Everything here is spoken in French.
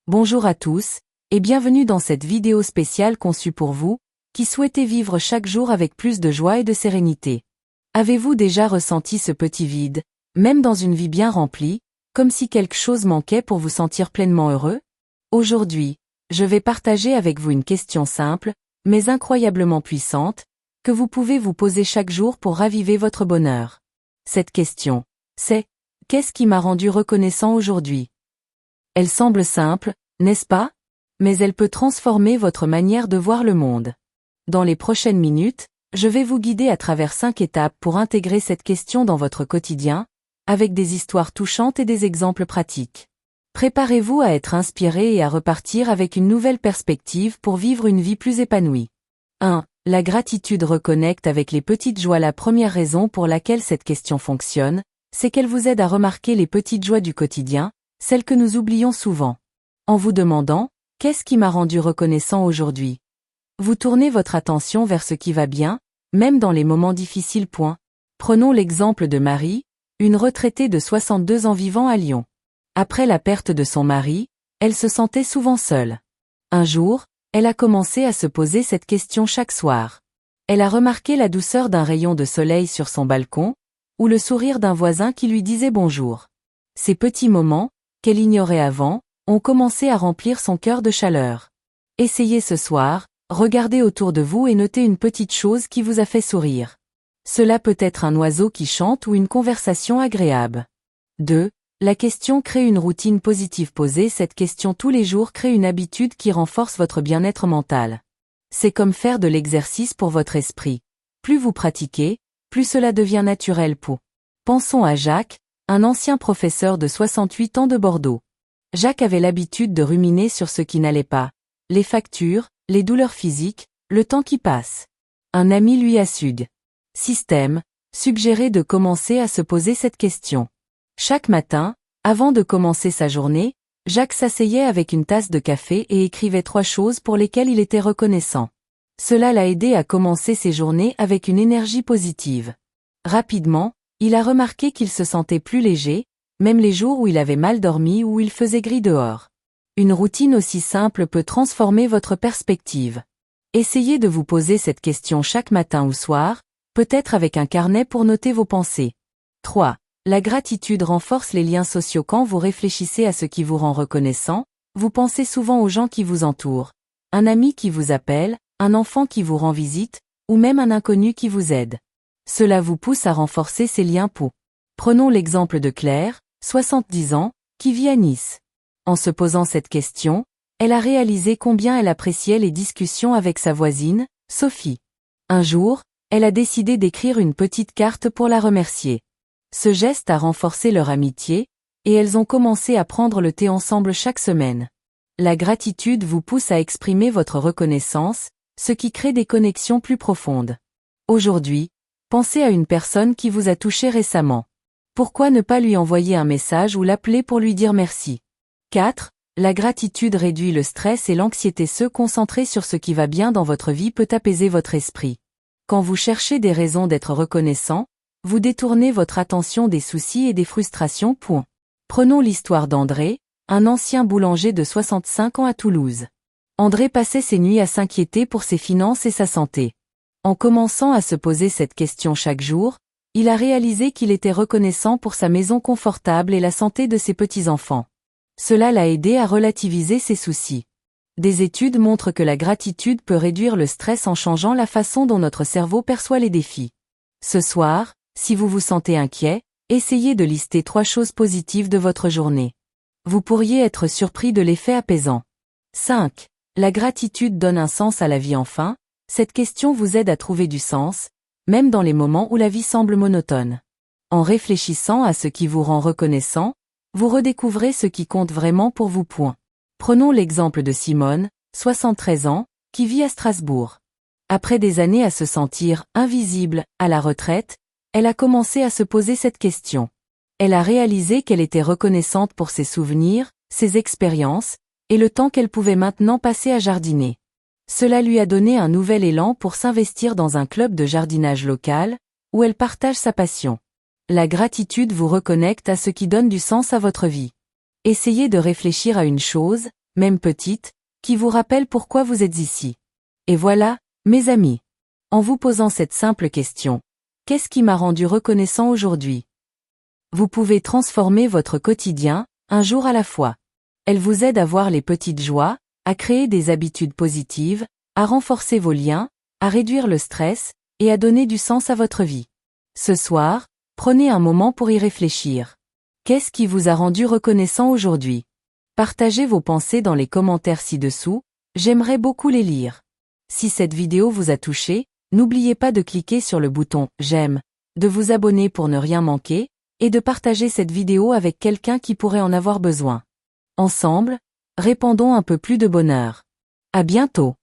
Bonjour à tous, et bienvenue dans cette vidéo spéciale conçue pour vous, qui souhaitez vivre chaque jour avec plus de joie et de sérénité. Avez-vous déjà ressenti ce petit vide, même dans une vie bien remplie, comme si quelque chose manquait pour vous sentir pleinement heureux? Aujourd'hui, je vais partager avec vous une question simple, mais incroyablement puissante, que vous pouvez vous poser chaque jour pour raviver votre bonheur. Cette question, c'est « Qu'est-ce qui m'a rendu reconnaissant aujourd'hui ?» Elle semble simple, n'est-ce pas? Mais elle peut transformer votre manière de voir le monde. Dans les prochaines minutes, je vais vous guider à travers 5 étapes pour intégrer cette question dans votre quotidien, avec des histoires touchantes et des exemples pratiques. Préparez-vous à être inspiré et à repartir avec une nouvelle perspective pour vivre une vie plus épanouie. 1. La gratitude reconnecte avec les petites joies. La première raison pour laquelle cette question fonctionne, c'est qu'elle vous aide à remarquer les petites joies du quotidien, celles que nous oublions souvent. En vous demandant « Qu'est-ce qui m'a rendu reconnaissant aujourd'hui ?» Vous tournez votre attention vers ce qui va bien, même dans les moments difficiles. Prenons l'exemple de Marie, une retraitée de 62 ans vivant à Lyon. Après la perte de son mari, elle se sentait souvent seule. Un jour, elle a commencé à se poser cette question chaque soir. Elle a remarqué la douceur d'un rayon de soleil sur son balcon, ou le sourire d'un voisin qui lui disait bonjour. Ces petits moments, qu'elle ignorait avant, ont commencé à remplir son cœur de chaleur. Essayez ce soir, regardez autour de vous et notez une petite chose qui vous a fait sourire. Cela peut être un oiseau qui chante ou une conversation agréable. 2. La question crée une routine positive. Poser cette question tous les jours crée une habitude qui renforce votre bien-être mental. C'est comme faire de l'exercice pour votre esprit. Plus vous pratiquez, plus cela devient naturel. Pensons à Jacques, un ancien professeur de 68 ans de Bordeaux. Jacques avait l'habitude de ruminer sur ce qui n'allait pas. Les factures, les douleurs physiques, le temps qui passe. Un ami lui a suggéré de commencer à se poser cette question. Chaque matin, avant de commencer sa journée, Jacques s'asseyait avec une tasse de café et écrivait 3 choses pour lesquelles il était reconnaissant. Cela l'a aidé à commencer ses journées avec une énergie positive. Rapidement, il a remarqué qu'il se sentait plus léger, même les jours où il avait mal dormi ou où il faisait gris dehors. Une routine aussi simple peut transformer votre perspective. Essayez de vous poser cette question chaque matin ou soir, peut-être avec un carnet pour noter vos pensées. 3. La gratitude renforce les liens sociaux. Quand vous réfléchissez à ce qui vous rend reconnaissant, vous pensez souvent aux gens qui vous entourent. Un ami qui vous appelle, un enfant qui vous rend visite, ou même un inconnu qui vous aide. Cela vous pousse à renforcer ces liens. Prenons l'exemple de Claire, 70 ans, qui vit à Nice. En se posant cette question, elle a réalisé combien elle appréciait les discussions avec sa voisine, Sophie. Un jour, elle a décidé d'écrire une petite carte pour la remercier. Ce geste a renforcé leur amitié, et elles ont commencé à prendre le thé ensemble chaque semaine. La gratitude vous pousse à exprimer votre reconnaissance, ce qui crée des connexions plus profondes. Aujourd'hui, pensez à une personne qui vous a touché récemment. Pourquoi ne pas lui envoyer un message ou l'appeler pour lui dire merci? 4. La gratitude réduit le stress et l'anxiété. Se concentrer sur ce qui va bien dans votre vie peut apaiser votre esprit. Quand vous cherchez des raisons d'être reconnaissant, vous détournez votre attention des soucis et des frustrations. Prenons l'histoire d'André, un ancien boulanger de 65 ans à Toulouse. André passait ses nuits à s'inquiéter pour ses finances et sa santé. En commençant à se poser cette question chaque jour, il a réalisé qu'il était reconnaissant pour sa maison confortable et la santé de ses petits-enfants. Cela l'a aidé à relativiser ses soucis. Des études montrent que la gratitude peut réduire le stress en changeant la façon dont notre cerveau perçoit les défis. Ce soir, si vous vous sentez inquiet, essayez de lister 3 choses positives de votre journée. Vous pourriez être surpris de l'effet apaisant. 5. La gratitude donne un sens à la vie. Enfin, cette question vous aide à trouver du sens, même dans les moments où la vie semble monotone. En réfléchissant à ce qui vous rend reconnaissant, vous redécouvrez ce qui compte vraiment pour vous. Prenons l'exemple de Simone, 73 ans, qui vit à Strasbourg. Après des années à se sentir invisible à la retraite, elle a commencé à se poser cette question. Elle a réalisé qu'elle était reconnaissante pour ses souvenirs, ses expériences, et le temps qu'elle pouvait maintenant passer à jardiner. Cela lui a donné un nouvel élan pour s'investir dans un club de jardinage local, où elle partage sa passion. La gratitude vous reconnecte à ce qui donne du sens à votre vie. Essayez de réfléchir à une chose, même petite, qui vous rappelle pourquoi vous êtes ici. Et voilà, mes amis. En vous posant cette simple question, qu'est-ce qui m'a rendu reconnaissant aujourd'hui? Vous pouvez transformer votre quotidien, un jour à la fois. Elle vous aide à voir les petites joies, à créer des habitudes positives, à renforcer vos liens, à réduire le stress, et à donner du sens à votre vie. Ce soir, prenez un moment pour y réfléchir. Qu'est-ce qui vous a rendu reconnaissant aujourd'hui? Partagez vos pensées dans les commentaires ci-dessous, j'aimerais beaucoup les lire. Si cette vidéo vous a touché, n'oubliez pas de cliquer sur le bouton « J'aime », de vous abonner pour ne rien manquer, et de partager cette vidéo avec quelqu'un qui pourrait en avoir besoin. Ensemble, répandons un peu plus de bonheur. À bientôt.